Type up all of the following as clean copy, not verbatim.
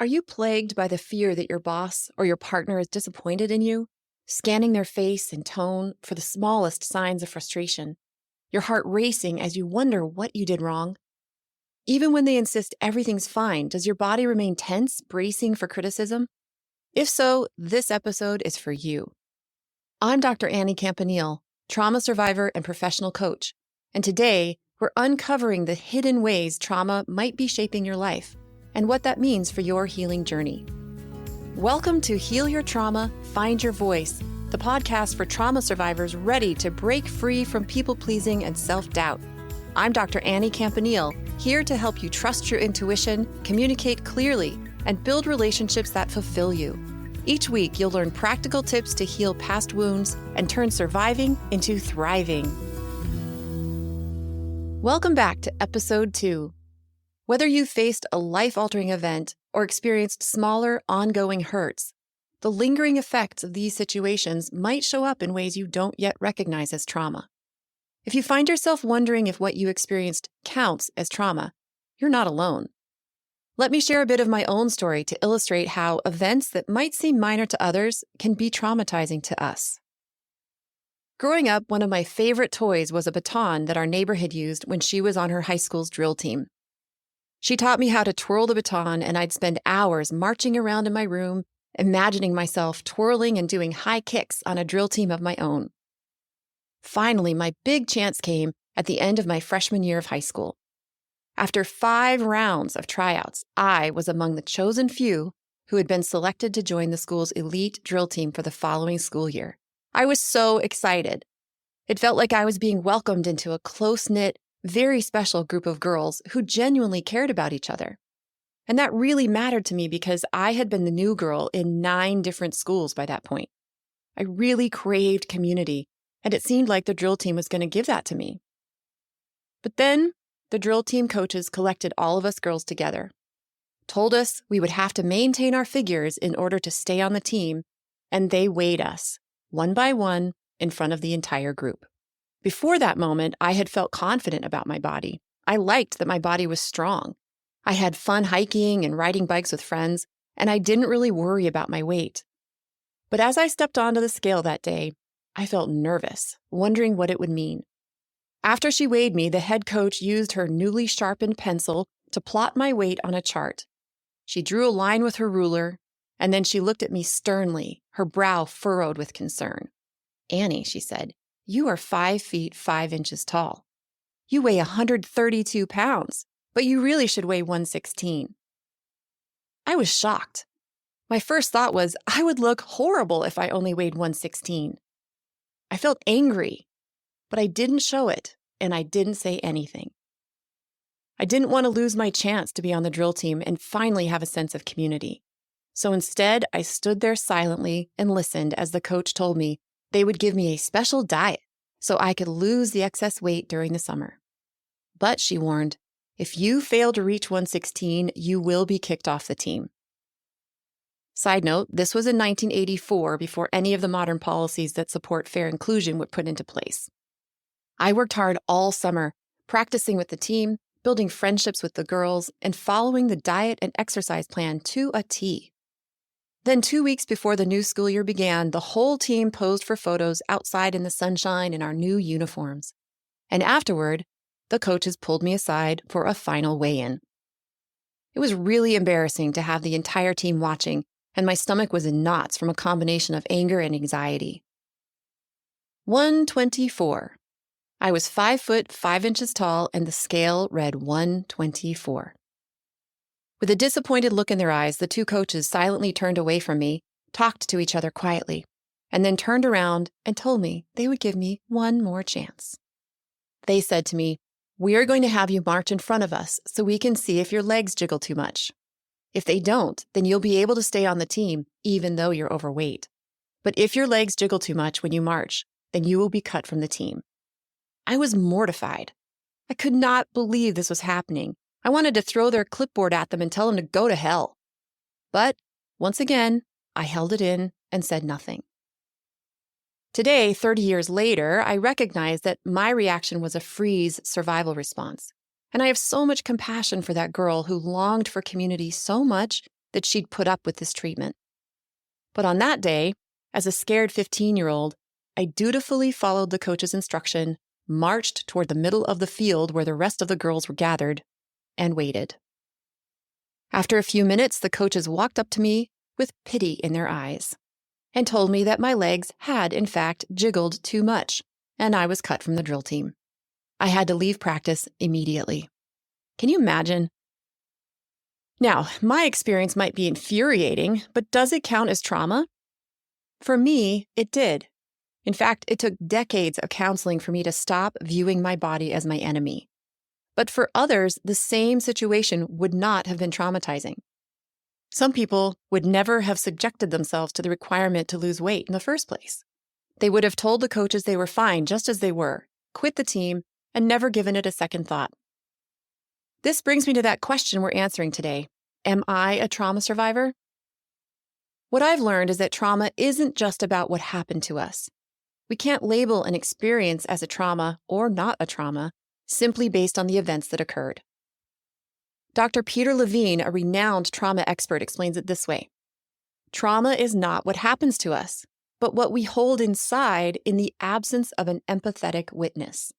Are you plagued by the fear that your boss or your partner is disappointed in you, scanning their face and tone for the smallest signs of frustration, your heart racing as you wonder what you did wrong? Even when they insist everything's fine, does your body remain tense, bracing for criticism? If so, this episode is for you. I'm Dr. Annie Campanile, trauma survivor and professional coach, and today we're uncovering the hidden ways trauma might be shaping your life and what that means for your healing journey. Welcome to Heal Your Trauma, Find Your Voice, the podcast for trauma survivors ready to break free from people-pleasing and self-doubt. I'm Dr. Annie Campanile, here to help you trust your intuition, communicate clearly, and build relationships that fulfill you. Each week, you'll learn practical tips to heal past wounds and turn surviving into thriving. Welcome back to Episode 2. Whether you faced a life-altering event or experienced smaller, ongoing hurts, the lingering effects of these situations might show up in ways you don't yet recognize as trauma. If you find yourself wondering if what you experienced counts as trauma, you're not alone. Let me share a bit of my own story to illustrate how events that might seem minor to others can be traumatizing to us. Growing up, one of my favorite toys was a baton that our neighbor had used when she was on her high school's drill team. She taught me how to twirl the baton, and I'd spend hours marching around in my room, imagining myself twirling and doing high kicks on a drill team of my own. Finally, my big chance came at the end of my freshman year of high school. After 5 rounds of tryouts, I was among the chosen few who had been selected to join the school's elite drill team for the following school year. I was so excited. It felt like I was being welcomed into a close-knit, very special group of girls who genuinely cared about each other. And that really mattered to me because I had been the new girl in 9 different schools by that point. I really craved community, and it seemed like the drill team was going to give that to me. But then, the drill team coaches collected all of us girls together, told us we would have to maintain our figures in order to stay on the team, and they weighed us, one by one, in front of the entire group. Before that moment, I had felt confident about my body. I liked that my body was strong. I had fun hiking and riding bikes with friends, and I didn't really worry about my weight. But as I stepped onto the scale that day, I felt nervous, wondering what it would mean. After she weighed me, the head coach used her newly sharpened pencil to plot my weight on a chart. She drew a line with her ruler, and then she looked at me sternly, her brow furrowed with concern. "Annie," she said, "you are 5 feet 5 inches tall. You weigh 132 pounds, but you really should weigh 116. I was shocked. My first thought was I would look horrible if I only weighed 116. I felt angry, but I didn't show it, and I didn't say anything. I didn't want to lose my chance to be on the drill team and finally have a sense of community. So instead, I stood there silently and listened as the coach told me they would give me a special diet so I could lose the excess weight during the summer. But, she warned, if you fail to reach 116, you will be kicked off the team. Side note, this was in 1984 before any of the modern policies that support fair inclusion were put into place. I worked hard all summer, practicing with the team, building friendships with the girls, and following the diet and exercise plan to a T. Then 2 weeks before the new school year began, the whole team posed for photos outside in the sunshine in our new uniforms. And afterward, the coaches pulled me aside for a final weigh-in. It was really embarrassing to have the entire team watching, and my stomach was in knots from a combination of anger and anxiety. 124. I was 5 foot 5 inches tall, and the scale read 124. With a disappointed look in their eyes, the 2 coaches silently turned away from me, talked to each other quietly, and then turned around and told me they would give me one more chance. They said to me, "We are going to have you march in front of us so we can see if your legs jiggle too much. If they don't, then you'll be able to stay on the team, even though you're overweight. But if your legs jiggle too much when you march, then you will be cut from the team." I was mortified. I could not believe this was happening. I wanted to throw their clipboard at them and tell them to go to hell. But, once again, I held it in and said nothing. Today, 30 years later, I recognize that my reaction was a freeze survival response. And I have so much compassion for that girl who longed for community so much that she'd put up with this treatment. But on that day, as a scared 15-year-old, I dutifully followed the coach's instruction, marched toward the middle of the field where the rest of the girls were gathered, and waited. After a few minutes, the coaches walked up to me with pity in their eyes and told me that my legs had, in fact, jiggled too much, and I was cut from the drill team. I had to leave practice immediately. Can you imagine? Now, my experience might be infuriating, but does it count as trauma? For me, it did. In fact, it took decades of counseling for me to stop viewing my body as my enemy. But for others, the same situation would not have been traumatizing. Some people would never have subjected themselves to the requirement to lose weight in the first place. They would have told the coaches they were fine just as they were, quit the team, and never given it a second thought. This brings me to that question we're answering today. Am I a trauma survivor? What I've learned is that trauma isn't just about what happened to us. We can't label an experience as a trauma or not a trauma simply based on the events that occurred. Dr. Peter Levine, a renowned trauma expert, explains it this way. Trauma is not what happens to us, but what we hold inside in the absence of an empathetic witness.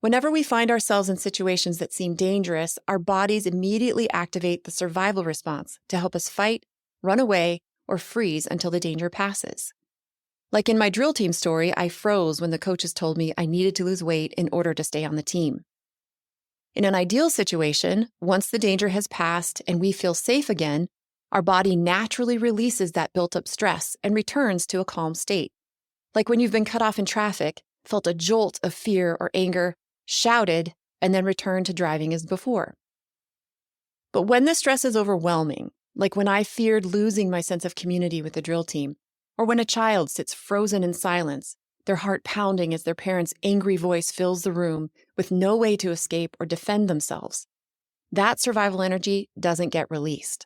Whenever we find ourselves in situations that seem dangerous, our bodies immediately activate the survival response to help us fight, run away, or freeze until the danger passes. Like in my drill team story, I froze when the coaches told me I needed to lose weight in order to stay on the team. In an ideal situation, once the danger has passed and we feel safe again, our body naturally releases that built-up stress and returns to a calm state. Like when you've been cut off in traffic, felt a jolt of fear or anger, shouted, and then returned to driving as before. But when the stress is overwhelming, like when I feared losing my sense of community with the drill team, or when a child sits frozen in silence, their heart pounding as their parents' angry voice fills the room with no way to escape or defend themselves, that survival energy doesn't get released.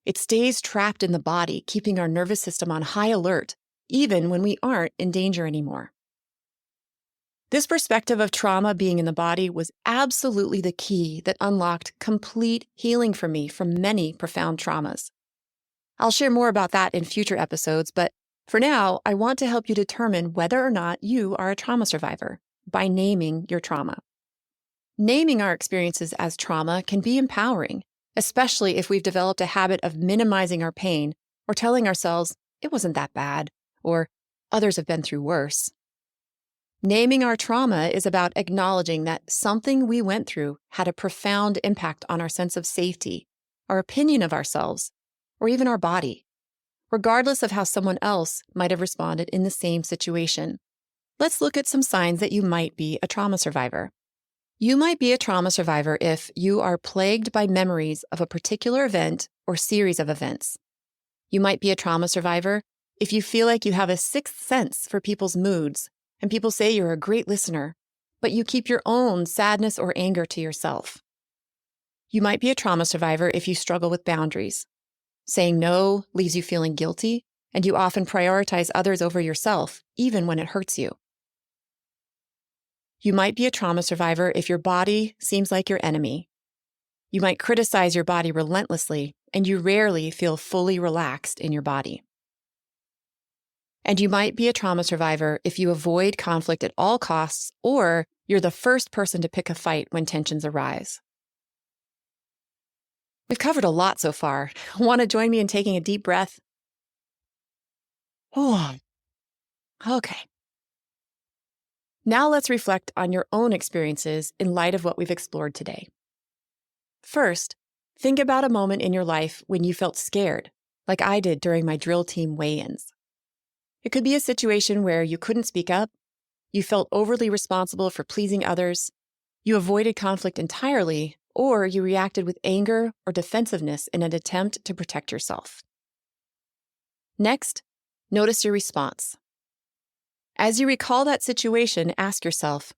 It stays trapped in the body, keeping our nervous system on high alert, even when we aren't in danger anymore. This perspective of trauma being in the body was absolutely the key that unlocked complete healing for me from many profound traumas. I'll share more about that in future episodes, but for now, I want to help you determine whether or not you are a trauma survivor by naming your trauma. Naming our experiences as trauma can be empowering, especially if we've developed a habit of minimizing our pain or telling ourselves, it wasn't that bad, or others have been through worse. Naming our trauma is about acknowledging that something we went through had a profound impact on our sense of safety, our opinion of ourselves, or even our body, regardless of how someone else might have responded in the same situation. Let's look at some signs that you might be a trauma survivor. You might be a trauma survivor if you are plagued by memories of a particular event or series of events. You might be a trauma survivor if you feel like you have a sixth sense for people's moods, and people say you're a great listener, but you keep your own sadness or anger to yourself. You might be a trauma survivor if you struggle with boundaries. Saying no leaves you feeling guilty, and you often prioritize others over yourself, even when it hurts you. You might be a trauma survivor if your body seems like your enemy. You might criticize your body relentlessly, and you rarely feel fully relaxed in your body. And you might be a trauma survivor if you avoid conflict at all costs, or you're the first person to pick a fight when tensions arise. We've covered a lot so far. Want to join me in taking a deep breath? Oh, okay. Now let's reflect on your own experiences in light of what we've explored today. First, think about a moment in your life when you felt scared, like I did during my drill team weigh-ins. It could be a situation where you couldn't speak up, you felt overly responsible for pleasing others, you avoided conflict entirely, or you reacted with anger or defensiveness in an attempt to protect yourself. Next, notice your response. As you recall that situation, ask yourself,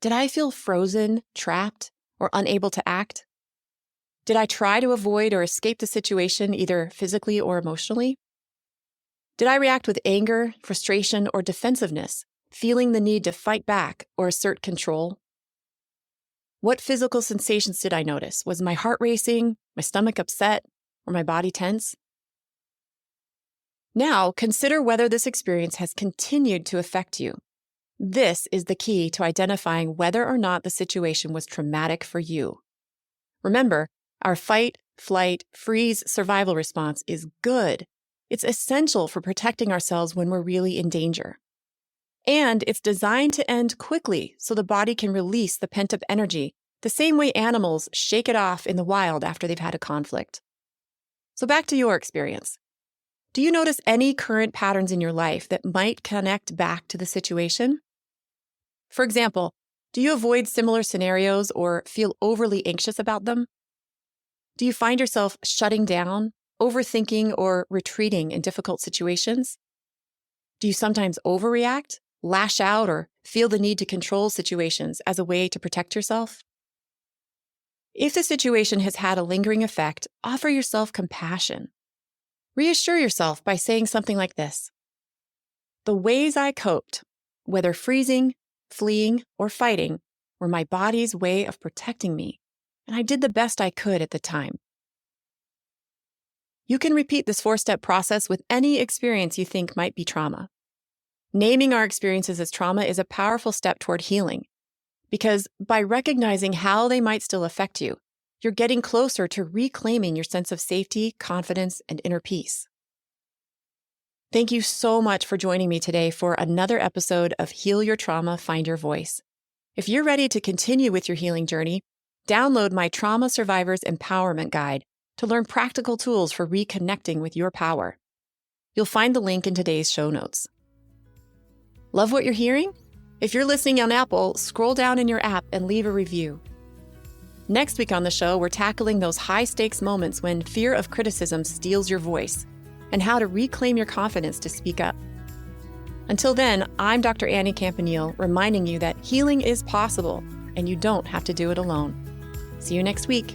did I feel frozen, trapped, or unable to act? Did I try to avoid or escape the situation either physically or emotionally? Did I react with anger, frustration, or defensiveness, feeling the need to fight back or assert control? What physical sensations did I notice? Was my heart racing, my stomach upset, or my body tense? Now, consider whether this experience has continued to affect you. This is the key to identifying whether or not the situation was traumatic for you. Remember, our fight, flight, freeze survival response is good. It's essential for protecting ourselves when we're really in danger. And it's designed to end quickly so the body can release the pent-up energy, the same way animals shake it off in the wild after they've had a conflict. So back to your experience. Do you notice any current patterns in your life that might connect back to the situation? For example, do you avoid similar scenarios or feel overly anxious about them? Do you find yourself shutting down, overthinking, or retreating in difficult situations? Do you sometimes overreact, lash out, or feel the need to control situations as a way to protect yourself? If the situation has had a lingering effect, offer yourself compassion. Reassure yourself by saying something like this: the ways I coped, whether freezing, fleeing, or fighting, were my body's way of protecting me, and I did the best I could at the time. You can repeat this 4-step process with any experience you think might be trauma. Naming our experiences as trauma is a powerful step toward healing, because by recognizing how they might still affect you, you're getting closer to reclaiming your sense of safety, confidence, and inner peace. Thank you so much for joining me today for another episode of Heal Your Trauma, Find Your Voice. If you're ready to continue with your healing journey, download my Trauma Survivors Empowerment Guide to learn practical tools for reconnecting with your power. You'll find the link in today's show notes. Love what you're hearing? If you're listening on Apple, scroll down in your app and leave a review. Next week on the show, we're tackling those high-stakes moments when fear of criticism steals your voice and how to reclaim your confidence to speak up. Until then, I'm Dr. Annie Campanile, reminding you that healing is possible and you don't have to do it alone. See you next week.